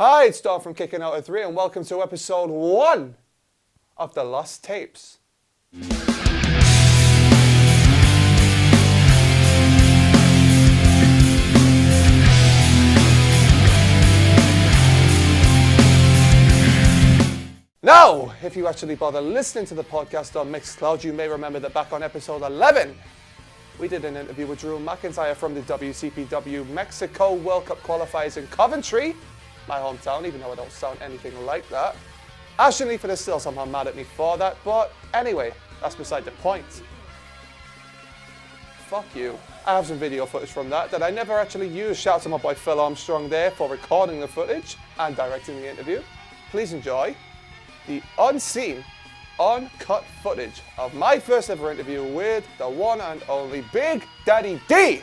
Hi, it's Dom from Kicking Out at 3 and welcome to episode 1 of The Lost Tapes. Now, if you actually bother listening to the podcast on Mixcloud, you may remember that back on episode 11, we did an interview with Drew McIntyre from the WCPW Mexico World Cup Qualifiers in Coventry, my hometown, even though I don't sound anything like that. Ashton Leaford is still somehow mad at me for that, but anyway, that's beside the point. Fuck you. I have some video footage from that I never actually used. Shout out to my boy Phil Armstrong there for recording the footage and directing the interview. Please enjoy the unseen, uncut footage of my first ever interview with the one and only Big Daddy D,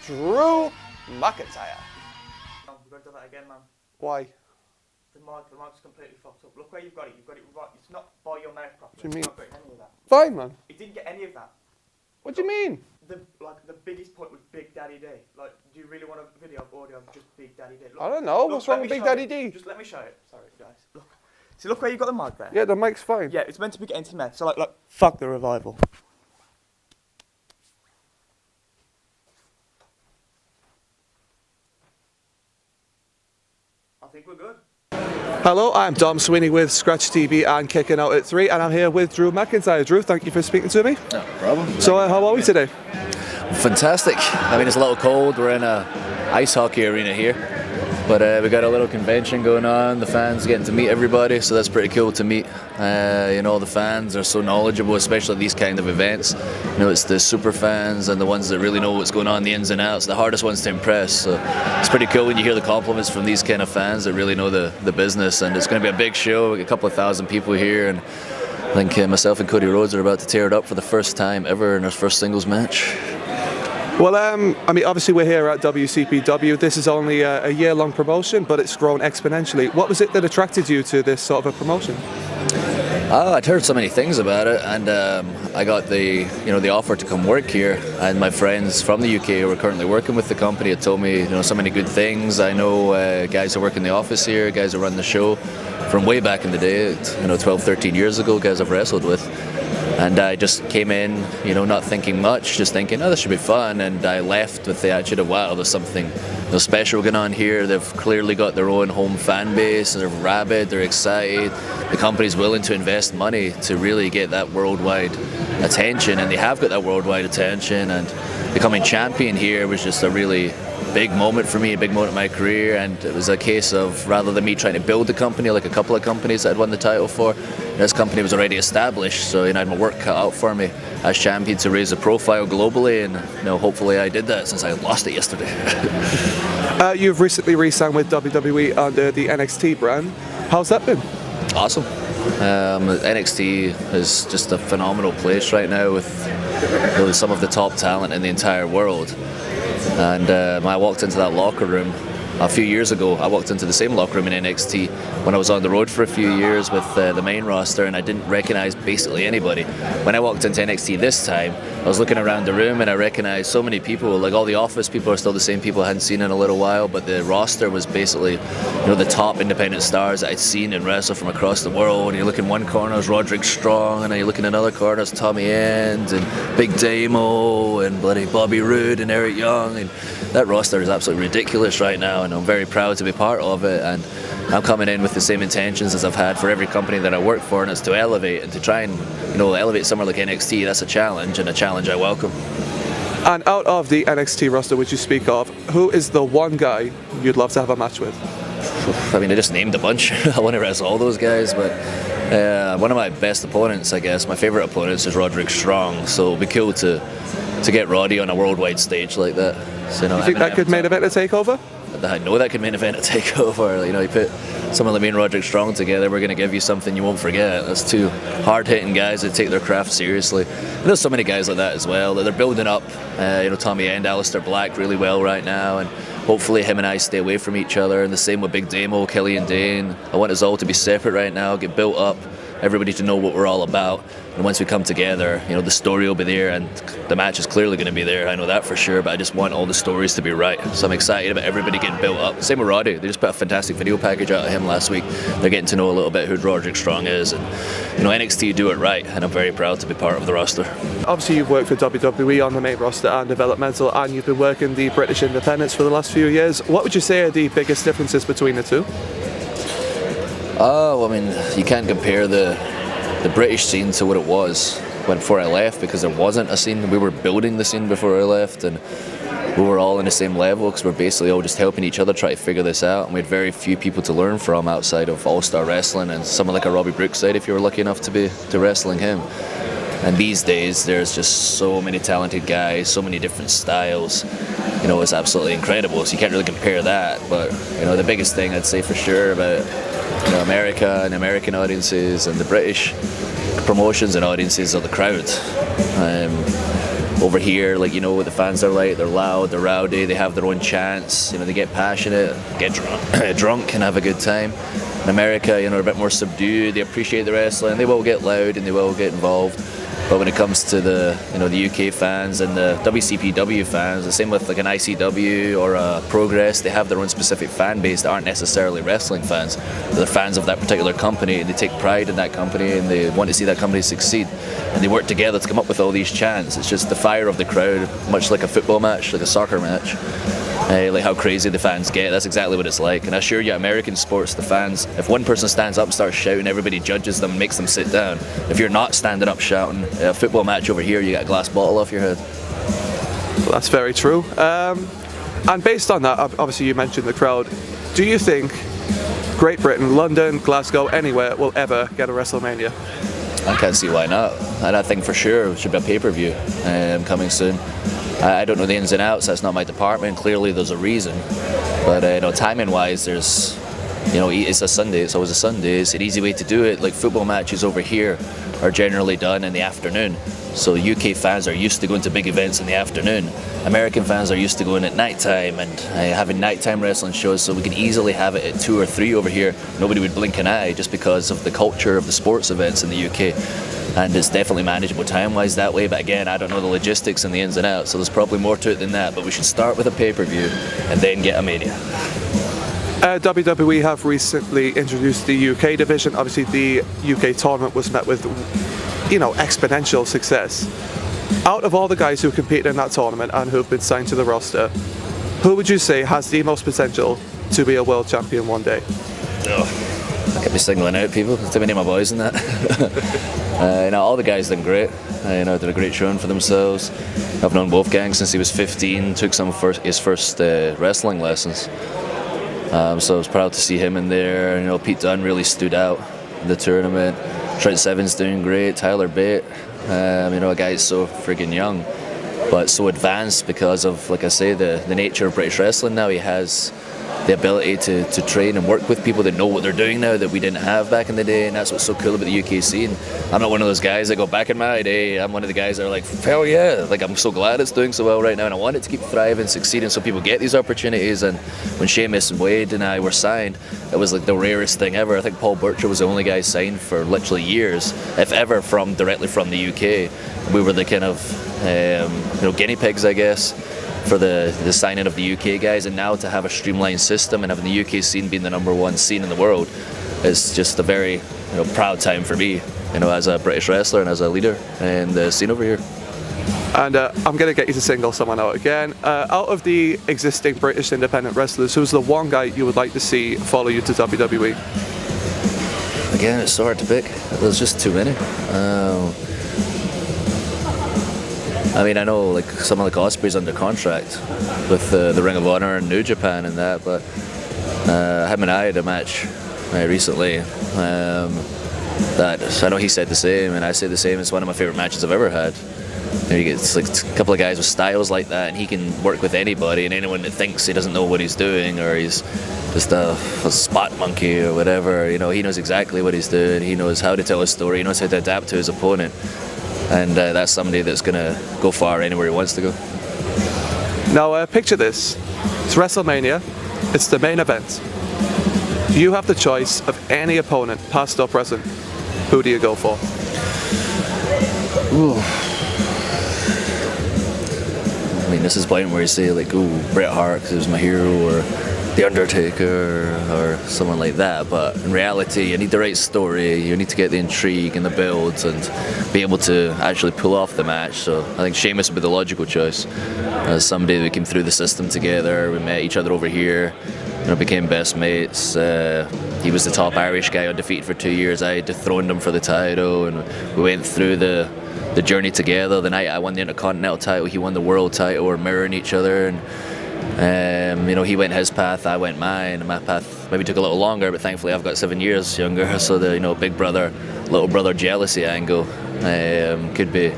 Drew McIntyre. We've got to do that again, man. Why? The mic's completely fucked up. Look where you've got it. You've got it right. It's not by your mouth properly. What do you mean? It's not got any of that. Fine, man. It didn't get any of that. What do you mean? The biggest point was Big Daddy D. Like, do you really want a video of audio of just Big Daddy D? Look, I don't know. What's wrong with Big Daddy D? Just let me show it. Sorry, guys. Look. See, look where you've got the mic there. Yeah, the mic's fine. Yeah, it's meant to be getting to the mouth. So, like, fuck the revival. I think we're good. Hello, I'm Dom Sweeney with Scratch TV and Kicking Out at 3, and I'm here with Drew McIntyre. Drew, thank you for speaking to me. No problem. So, how are we today? Fantastic. I mean, it's a little cold. We're in a ice hockey arena here, but we got a little convention going on. The fans getting to meet everybody, so that's pretty cool to meet. The fans are so knowledgeable, especially at these kind of events. It's the super fans and the ones that really know what's going on, the ins and outs, the hardest ones to impress. So it's pretty cool when you hear the compliments from these kind of fans that really know the business. And it's going to be a big show. A couple of thousand people here, and I think myself and Cody Rhodes are about to tear it up for the first time ever in our first singles match. Well, obviously we're here at WCPW. This is only a year-long promotion, but it's grown exponentially. What was it that attracted you to this sort of a promotion? I'd heard so many things about it, and I got the offer to come work here. And my friends from the UK who are currently working with the company had told me so many good things. I know guys who work in the office here, guys who run the show from way back in the day, 12, 13 years ago, guys I've wrestled with. And I just came in, not thinking much, just thinking, this should be fun. And I left with the attitude of, wow, there's something special going on here. They've clearly got their own home fan base. They're rabid, they're excited. The company's willing to invest money to really get that worldwide attention. And they have got that worldwide attention. And becoming champion here was just a really big moment for me, a big moment in my career. And it was a case of, rather than me trying to build the company like a couple of companies that I'd won the title for, this company was already established, so I had my work cut out for me as champion to raise the profile globally, and hopefully I did that since I lost it yesterday. You've recently re-signed with WWE under the NXT brand. How's that been? Awesome. NXT is just a phenomenal place right now with really some of the top talent in the entire world. And I walked into that locker room a few years ago. I walked into the same locker room in NXT when I was on the road for a few years with the main roster, and I didn't recognize basically anybody. When I walked into NXT this time, I was looking around the room and I recognized so many people. Like, all the office people are still the same people I hadn't seen in a little while, but the roster was basically the top independent stars that I'd seen and wrestle from across the world. And you look in one corner, it's Roderick Strong, and then you look in another corner, it's Tommy End and Big Damo and bloody Bobby Roode and Eric Young. And that roster is absolutely ridiculous right now, and I'm very proud to be part of it. And I'm coming in with the same intentions as I've had for every company that I work for, and it's to elevate and to try and elevate somewhere like NXT. That's a challenge, and a challenge I welcome. And out of the NXT roster which you speak of, who is the one guy you'd love to have a match with? I mean, I just named a bunch. I want to wrestle all those guys, but one of my best opponents, I guess, my favorite opponents is Roderick Strong, so it'll be cool to get Roddy on a worldwide stage like that. So, you think that could main event a takeover? I know that could main event a takeover. You put someone like me and Roderick Strong together, we're going to give you something you won't forget. That's two hard-hitting guys that take their craft seriously. And there's so many guys like that as well. They're building up, Tommy End, Alistair Black really well right now, and hopefully him and I stay away from each other. And the same with Big Damo, Killian Dane. I want us all to be separate right now, get built up, everybody to know what we're all about. And once we come together, the story will be there, and the match is clearly going to be there. I know that for sure, but I just want all the stories to be right. So I'm excited about everybody getting built up. Same with Roddy. They just put a fantastic video package out of him last week. They're getting to know a little bit who Roderick Strong is, and NXT do it right, and I'm very proud to be part of the roster. Obviously, you've worked for WWE on the main roster and developmental, and you've been working the British independents for the last few years. What would you say are the biggest differences between the two? Oh, you can't compare the British scene to what it was before I left, because there wasn't a scene. We were building the scene before I left, and we were all on the same level because we're basically all just helping each other try to figure this out, and we had very few people to learn from outside of All-Star Wrestling and someone like a Robbie Brookside if you were lucky enough to wrestling him. And these days there's just so many talented guys, so many different styles. It's absolutely incredible, so you can't really compare that. But the biggest thing I'd say for sure about America and American audiences and the British promotions and audiences are the crowd. Over here, what the fans are like, they're loud, they're rowdy, they have their own chants, they get passionate, get drunk and have a good time. In America, are a bit more subdued, they appreciate the wrestling, they will get loud and they will get involved. But when it comes to the UK fans and the WCPW fans, the same with like an ICW or a Progress, they have their own specific fan base that aren't necessarily wrestling fans. They're fans of that particular company, and they take pride in that company, and they want to see that company succeed. And they work together to come up with all these chants. It's just the fire of the crowd, much like a football match, like a soccer match. Like how crazy the fans get, that's exactly what it's like. And I assure you, American sports, the fans, if one person stands up and starts shouting, everybody judges them and makes them sit down. If you're not standing up shouting, a football match over here, you got a glass bottle off your head. Well, that's very true. And based on that, obviously you mentioned the crowd. Do you think Great Britain, London, Glasgow, anywhere will ever get a WrestleMania? I can't see why not. And I think for sure it should be a pay-per-view coming soon. I don't know the ins and outs, that's not my department. Clearly there's a reason. But timing-wise, there's, it's a Sunday, it's always a Sunday. It's an easy way to do it. Like football matches over here are generally done in the afternoon. So UK fans are used to going to big events in the afternoon. American fans are used to going at nighttime and having nighttime wrestling shows, so we can easily have it at 2 or 3 over here. Nobody would blink an eye just because of the culture of the sports events in the UK. And it's definitely manageable time-wise that way, but again, I don't know the logistics and the ins and outs, so there's probably more to it than that, but we should start with a pay-per-view and then get a Mania. WWE have recently introduced the UK division. Obviously the UK tournament was met with exponential success. Out of all the guys who competed in that tournament and who have been signed to the roster, who would you say has the most potential to be a world champion one day? I could be singling out people, too many of my boys in that. All the guys done great. Did a great showing for themselves. I've known Wolfgang since he was 15, took some of his first wrestling lessons. So I was proud to see him in there. Pete Dunne really stood out in the tournament. Trent Seven's doing great, Tyler Bate. A guy that's so friggin' young, but so advanced because of, like I say, the nature of British wrestling now. He has the ability to train and work with people that know what they're doing now that we didn't have back in the day, and that's what's so cool about the UK scene. I'm not one of those guys that go, back in my day, I'm one of the guys that are like, hell yeah, I'm so glad it's doing so well right now, and I want it to keep thriving, succeeding, so people get these opportunities. And when Sheamus and Wade and I were signed, it was like the rarest thing ever. I think Paul Burcher was the only guy signed for literally years, if ever, directly from the UK. We were the kind of guinea pigs, I guess, for the signing of the UK guys, and now to have a streamlined system and having the UK scene being the #1 scene in the world is just a very proud time for me, as a British wrestler and as a leader in the scene over here. And I'm going to get you to single someone out again. Out of the existing British independent wrestlers, who's the one guy you would like to see follow you to WWE? Again, it's so hard to pick. There's just too many. I know someone like Osprey's under contract with the Ring of Honor and New Japan and that, but him and I had a match recently that I know he said the same and I said the same. It's one of my favourite matches I've ever had. You get a couple of guys with styles like that, and he can work with anybody, and anyone that thinks he doesn't know what he's doing or he's just a spot monkey or whatever, he knows exactly what he's doing. He knows how to tell a story, he knows how to adapt to his opponent. And that's somebody that's going to go far anywhere he wants to go. Now, picture this. It's WrestleMania. It's the main event. You have the choice of any opponent, past or present. Who do you go for? I mean, this is the point where you say like, "Ooh, Bret Hart, 'cause he was my hero," or The Undertaker, or someone like that. But in reality, you need the right story. You need to get the intrigue and the build, and be able to actually pull off the match. So I think Sheamus would be the logical choice. As somebody we came through the system together, we met each other over here, became best mates. He was the top Irish guy undefeated for 2 years. I dethroned him for the title, and we went through the journey together. The night I won the Intercontinental title, he won the world title. We're mirroring each other, and he went his path, I went mine, and my path maybe took a little longer, but thankfully I've got 7 years younger, so the big brother, little brother jealousy angle could be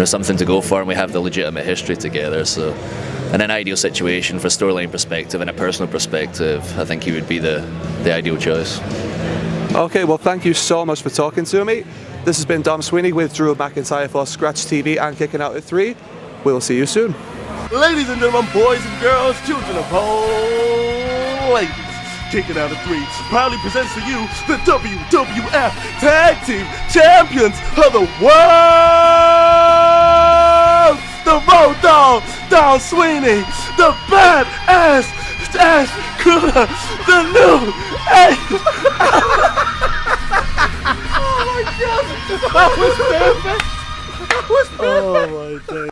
something to go for, and we have the legitimate history together. So in an ideal situation, for a storyline perspective and a personal perspective, I think he would be the ideal choice. Okay, well, thank you so much for talking to me. This has been Dom Sweeney with Drew McIntyre for Scratch TV and Kicking Out at 3. We'll see you soon. Ladies and gentlemen, boys and girls, children of all ladies, Kicking Out at 3 proudly presents to you the WWF Tag Team Champions of the world! The Road Dogg, Dom Sweeney, the Badass Ash Cooler, the new Ace. Oh my God, that was perfect. That was perfect. Oh my God.